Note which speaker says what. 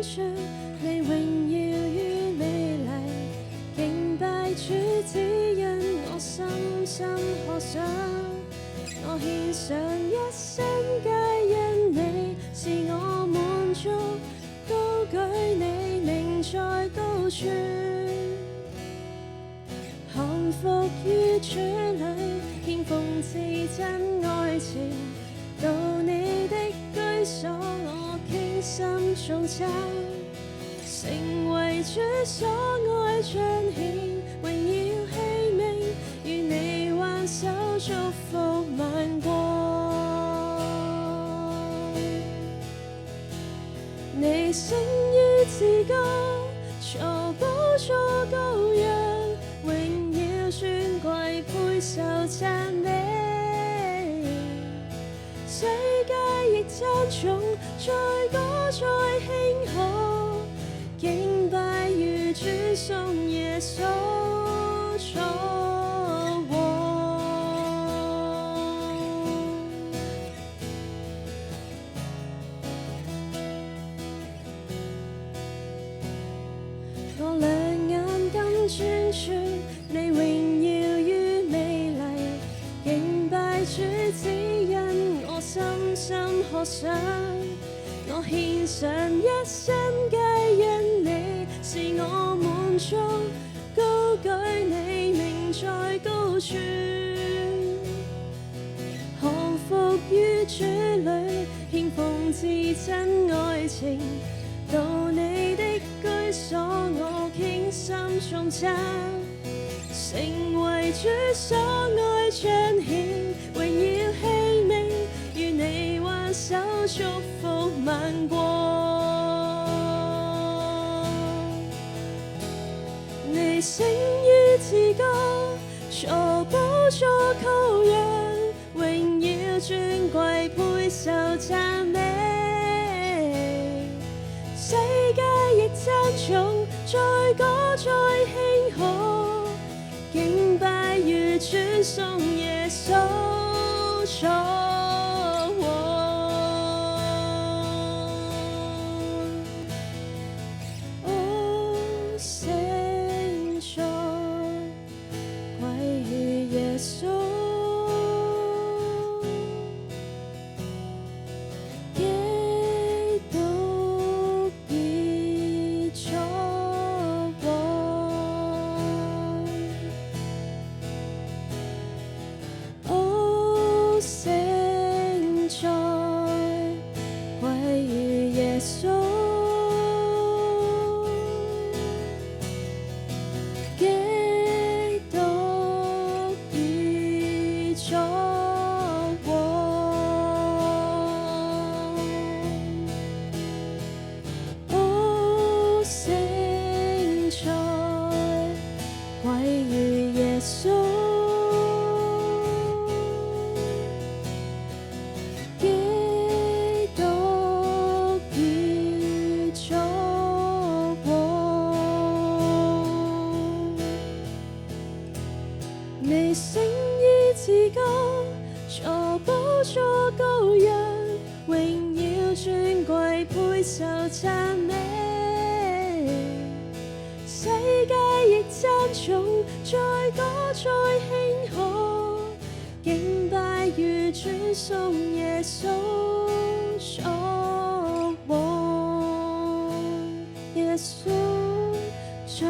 Speaker 1: 出你榮耀與美麗，敬拜主只因我深深渴想，我獻上一生皆因你，是我滿足，高舉你名在高處，降服於主裏，獻奉至真愛情，到你的居所我傾心頌讚，成為主所愛彰顯，榮耀器皿，與你挽手祝福萬國。你生於至高，坐寶座羔羊，榮耀尊貴配受讚美，世界亦讚頌，再歌再慶賀，敬拜與主頌耶穌作王。我兩眼更專注你榮耀與美麗，敬拜主只因我深深渴想，我獻上一生皆因你，是我滿足，高舉你名在高處，降服於主裏，獻奉至真愛情，到你的居所我傾心頌讚，成為主所愛彰顯，榮耀器皿，與你挽手祝福萬國。你生於至高，坐寶座羔羊，榮耀尊貴配受讚美，世界亦讚頌，再歌再慶賀，敬拜與主頌耶穌作王。哦，聖哉，歸於耶穌，基督已作王。哦，聖哉，歸於耶穌，基督已作王。哦，聖哉，歸於耶穌，基督已作王。你生於至高，坐寶座羔羊，榮耀尊貴配受讚美，世界亦讚頌，再歌再慶賀，敬拜與主頌耶穌作王，耶穌作